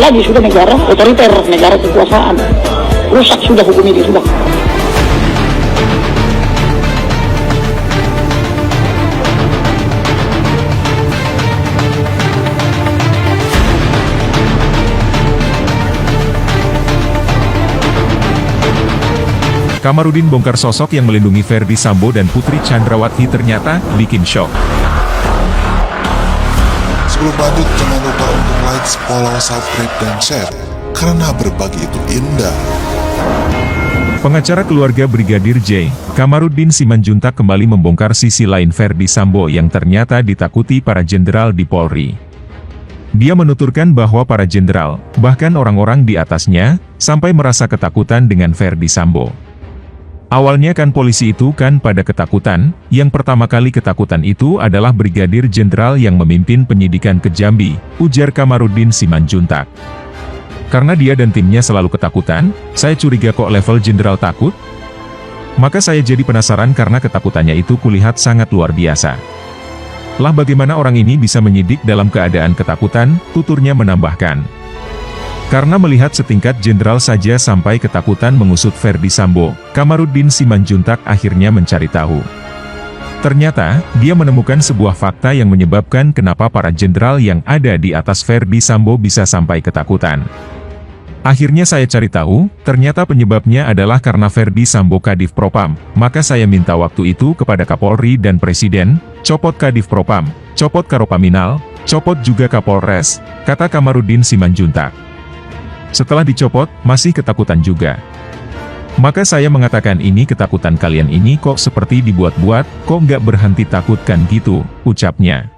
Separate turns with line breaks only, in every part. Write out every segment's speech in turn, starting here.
lagi sudah negara otoriter, negara kekuasaan. Rusak sudah hukum ini, sudah.
Kamarudin bongkar sosok yang melindungi Ferdy Sambo dan Putri Chandrawati ternyata bikin shock.
Sebelum lanjut, jangan lupa untuk like, follow, subscribe, dan share, karena berbagi itu indah.
Pengacara keluarga Brigadir J, Kamarudin Simanjuntak kembali membongkar sisi lain Ferdy Sambo yang ternyata ditakuti para jenderal di Polri. Dia menuturkan bahwa para jenderal, bahkan orang-orang di atasnya, sampai merasa ketakutan dengan Ferdy Sambo. Awalnya kan polisi itu kan pada ketakutan, yang pertama kali ketakutan itu adalah Brigadir Jenderal yang memimpin penyidikan ke Jambi, ujar Kamarudin Simanjuntak. Karena dia dan timnya selalu ketakutan, saya curiga kok level jenderal takut? Maka saya jadi penasaran karena ketakutannya itu kulihat sangat luar biasa. Lah bagaimana orang ini bisa menyidik dalam keadaan ketakutan, tuturnya menambahkan. Karena melihat setingkat jenderal saja sampai ketakutan mengusut Ferdy Sambo, Kamarudin Simanjuntak akhirnya mencari tahu. Ternyata, dia menemukan sebuah fakta yang menyebabkan kenapa para jenderal yang ada di atas Ferdy Sambo bisa sampai ketakutan. Akhirnya saya cari tahu, ternyata penyebabnya adalah karena Ferdy Sambo Kadif Propam, maka saya minta waktu itu kepada Kapolri dan Presiden, copot Kadif Propam, copot Karopaminal, copot juga Kapolres, kata Kamarudin Simanjuntak. Setelah dicopot, masih ketakutan juga. Maka saya mengatakan ini ketakutan kalian ini kok seperti dibuat-buat, kok nggak berhenti takutkan gitu, ucapnya.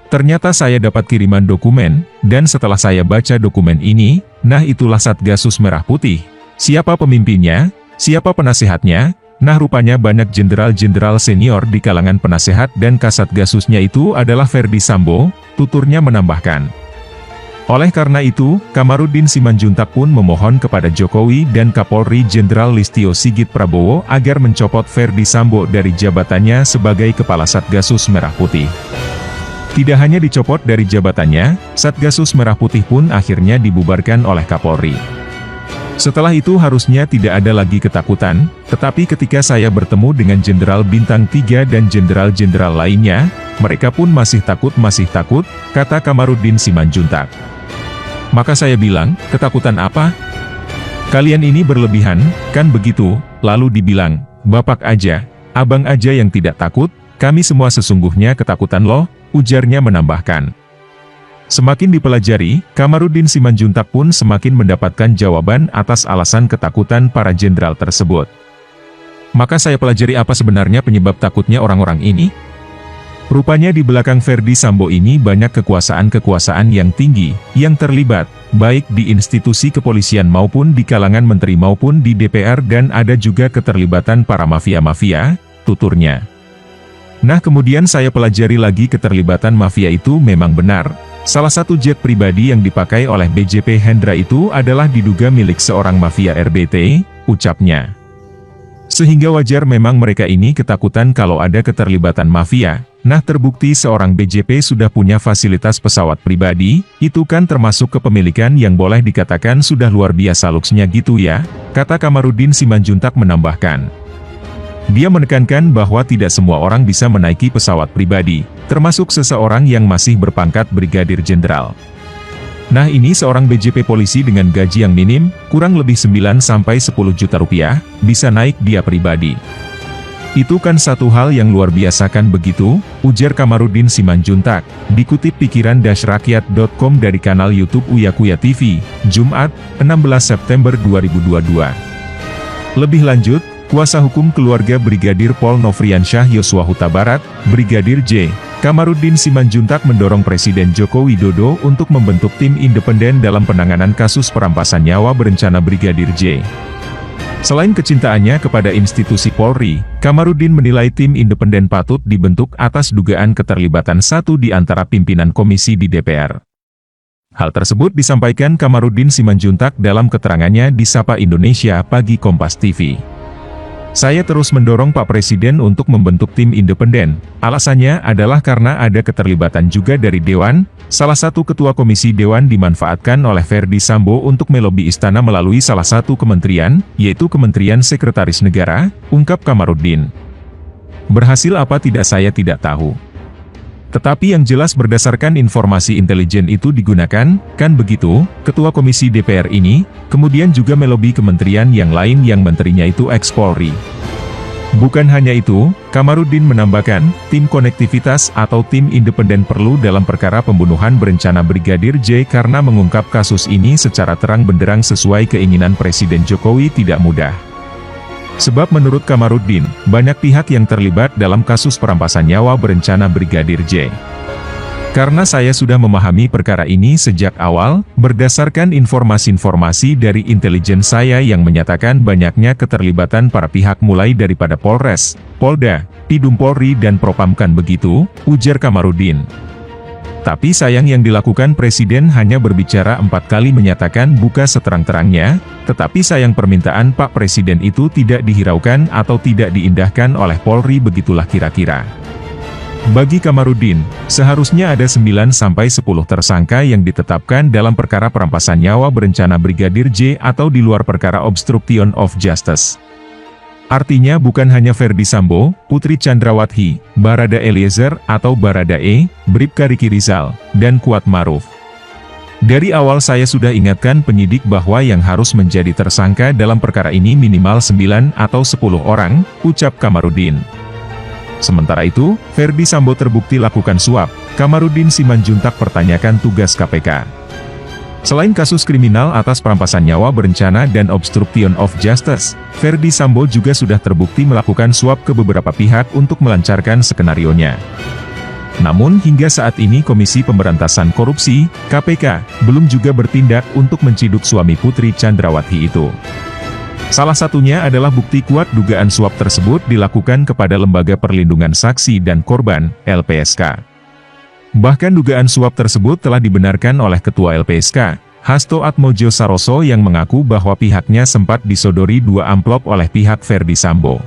Ternyata saya dapat kiriman dokumen, dan setelah saya baca dokumen ini, nah itulah Satgasus Merah Putih. Siapa pemimpinnya, siapa penasehatnya, nah rupanya banyak jenderal-jenderal senior di kalangan penasehat dan Kasatgasusnya itu adalah Ferdy Sambo, tuturnya menambahkan. Oleh karena itu, Kamarudin Simanjuntak pun memohon kepada Jokowi dan Kapolri Jenderal Listio Sigit Prabowo agar mencopot Ferdy Sambo dari jabatannya sebagai Kepala Satgasus Merah Putih. Tidak hanya dicopot dari jabatannya, Satgasus Merah Putih pun akhirnya dibubarkan oleh Kapolri. Setelah itu harusnya tidak ada lagi ketakutan, tetapi ketika saya bertemu dengan Jenderal Bintang 3 dan jenderal-jenderal lainnya, mereka pun masih takut, kata Kamarudin Simanjuntak. Maka saya bilang, ketakutan apa? Kalian ini berlebihan, kan begitu? Lalu dibilang, bapak aja, abang aja yang tidak takut, kami semua sesungguhnya ketakutan loh, ujarnya menambahkan. Semakin dipelajari, Kamarudin Simanjuntak pun semakin mendapatkan jawaban atas alasan ketakutan para jenderal tersebut. Maka saya pelajari apa sebenarnya penyebab takutnya orang-orang ini? Rupanya di belakang Ferdy Sambo ini banyak kekuasaan-kekuasaan yang tinggi, yang terlibat, baik di institusi kepolisian maupun di kalangan menteri maupun di DPR dan ada juga keterlibatan para mafia-mafia, tuturnya. Nah kemudian saya pelajari lagi keterlibatan mafia itu memang benar. Salah satu jet pribadi yang dipakai oleh BJP Hendra itu adalah diduga milik seorang mafia RBT, ucapnya. Sehingga wajar memang mereka ini ketakutan kalau ada keterlibatan mafia. Nah terbukti seorang BJP sudah punya fasilitas pesawat pribadi, itu kan termasuk kepemilikan yang boleh dikatakan sudah luar biasa luksnya gitu ya, kata Kamarudin Simanjuntak menambahkan. Dia menekankan bahwa tidak semua orang bisa menaiki pesawat pribadi, termasuk seseorang yang masih berpangkat Brigadir Jenderal. Nah ini seorang BJP polisi dengan gaji yang minim, kurang lebih 9-10 juta rupiah, bisa naik dia pribadi. Itu kan satu hal yang luar biasa kan begitu, ujar Kamarudin Simanjuntak, dikutip pikiran-rakyat.com dari kanal YouTube Uya Kuya TV, Jumat, 16 September 2022. Lebih lanjut, kuasa hukum keluarga Brigadir Pol Nofriansyah Yosua Huta Barat, Brigadir J, Kamarudin Simanjuntak mendorong Presiden Joko Widodo untuk membentuk tim independen dalam penanganan kasus perampasan nyawa berencana Brigadir J. Selain kecintaannya kepada institusi Polri, Kamarudin menilai tim independen patut dibentuk atas dugaan keterlibatan satu di antara pimpinan komisi di DPR. Hal tersebut disampaikan Kamarudin Simanjuntak dalam keterangannya di Sapa Indonesia Pagi Kompas TV. Saya terus mendorong Pak Presiden untuk membentuk tim independen. Alasannya adalah karena ada keterlibatan juga dari Dewan. Salah satu ketua komisi Dewan dimanfaatkan oleh Ferdi Sambo untuk melobi istana melalui salah satu kementerian, yaitu Kementerian Sekretaris Negara, ungkap Kamarudin. Berhasil apa tidak saya tidak tahu. Tetapi yang jelas berdasarkan informasi intelijen itu digunakan, kan begitu, Ketua Komisi DPR ini, kemudian juga melobi kementerian yang lain yang menterinya itu ex-Polri. Bukan hanya itu, Kamarudin menambahkan, tim konektivitas atau tim independen perlu dalam perkara pembunuhan berencana Brigadir J karena mengungkap kasus ini secara terang benderang sesuai keinginan Presiden Jokowi tidak mudah. Sebab menurut Kamarudin, banyak pihak yang terlibat dalam kasus perampasan nyawa berencana Brigadir J. Karena saya sudah memahami perkara ini sejak awal, berdasarkan informasi-informasi dari intelijen saya yang menyatakan banyaknya keterlibatan para pihak mulai daripada Polres, Polda, Pidum Polri dan Propam kan begitu, ujar Kamarudin. Tapi sayang yang dilakukan Presiden hanya berbicara 4 kali menyatakan buka seterang-terangnya, tetapi sayang permintaan Pak Presiden itu tidak dihiraukan atau tidak diindahkan oleh Polri begitulah kira-kira. Bagi Kamarudin, seharusnya ada 9-10 tersangka yang ditetapkan dalam perkara perampasan nyawa berencana Brigadir J atau di luar perkara obstruction of justice. Artinya bukan hanya Ferdi Sambo, Putri Chandrawati, Barada Eliezer atau Baradae, Bribka Riki Rizal, dan Kuat Maruf. Dari awal saya sudah ingatkan penyidik bahwa yang harus menjadi tersangka dalam perkara ini minimal 9 atau 10 orang, ucap Kamarudin. Sementara itu, Ferdi Sambo terbukti lakukan suap, Kamarudin Simanjuntak pertanyakan tugas KPK. Selain kasus kriminal atas perampasan nyawa berencana dan obstruction of justice, Ferdi Sambo juga sudah terbukti melakukan suap ke beberapa pihak untuk melancarkan skenarionya. Namun hingga saat ini Komisi Pemberantasan Korupsi, KPK, belum juga bertindak untuk menciduk suami Putri Chandrawati itu. Salah satunya adalah bukti kuat dugaan suap tersebut dilakukan kepada Lembaga Perlindungan Saksi dan Korban, LPSK. Bahkan dugaan suap tersebut telah dibenarkan oleh Ketua LPSK, Hasto Atmodjosaroso yang mengaku bahwa pihaknya sempat disodori 2 amplop oleh pihak Ferdi Sambo.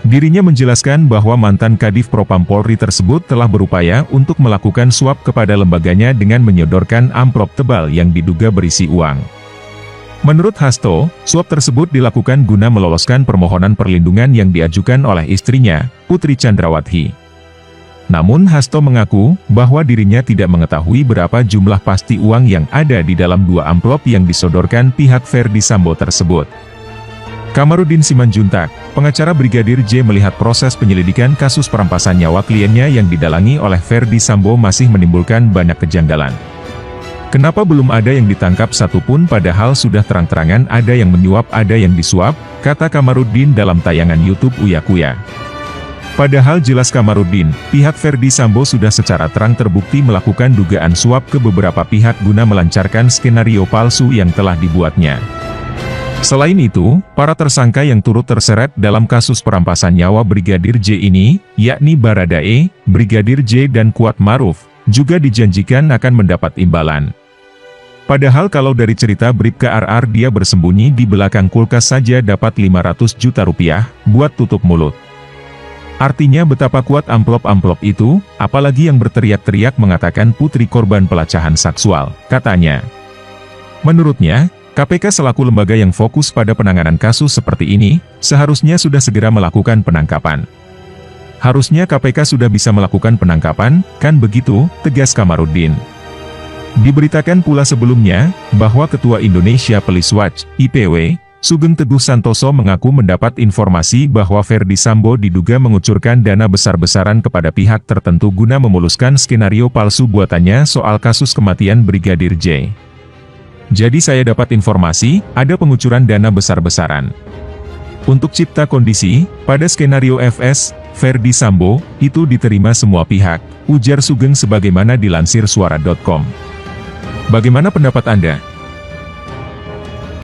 Dirinya menjelaskan bahwa mantan Kadif Propam Polri tersebut telah berupaya untuk melakukan suap kepada lembaganya dengan menyodorkan amplop tebal yang diduga berisi uang. Menurut Hasto, suap tersebut dilakukan guna meloloskan permohonan perlindungan yang diajukan oleh istrinya, Putri Chandrawati. Namun Hasto mengaku bahwa dirinya tidak mengetahui berapa jumlah pasti uang yang ada di dalam 2 amplop yang disodorkan pihak Ferdi Sambo tersebut. Kamarudin Simanjuntak, pengacara Brigadir J melihat proses penyelidikan kasus perampasan nyawa kliennya yang didalangi oleh Ferdi Sambo masih menimbulkan banyak kejanggalan. Kenapa belum ada yang ditangkap satupun padahal sudah terang-terangan ada yang menyuap ada yang disuap, kata Kamarudin dalam tayangan YouTube Uya Kuya. Padahal jelas Kamarudin, pihak Ferdi Sambo sudah secara terang terbukti melakukan dugaan suap ke beberapa pihak guna melancarkan skenario palsu yang telah dibuatnya. Selain itu, para tersangka yang turut terseret dalam kasus perampasan nyawa Brigadir J ini, yakni Baradae, Brigadir J dan Kuat Maruf, juga dijanjikan akan mendapat imbalan. Padahal kalau dari cerita Bribka RR dia bersembunyi di belakang kulkas saja dapat 500 juta rupiah, buat tutup mulut. Artinya betapa kuat amplop-amplop itu, apalagi yang berteriak-teriak mengatakan putri korban pelecehan seksual, katanya. Menurutnya, KPK selaku lembaga yang fokus pada penanganan kasus seperti ini, seharusnya sudah segera melakukan penangkapan. Harusnya KPK sudah bisa melakukan penangkapan, kan begitu, tegas Kamarudin. Diberitakan pula sebelumnya, bahwa Ketua Indonesia Police Watch, IPW, Sugeng Teguh Santoso mengaku mendapat informasi bahwa Ferdi Sambo diduga mengucurkan dana besar-besaran kepada pihak tertentu guna memuluskan skenario palsu buatannya soal kasus kematian Brigadir J. Jadi saya dapat informasi, ada pengucuran dana besar-besaran. Untuk cipta kondisi, pada skenario FS, Ferdi Sambo, itu diterima semua pihak, ujar Sugeng sebagaimana dilansir suara.com. Bagaimana pendapat Anda?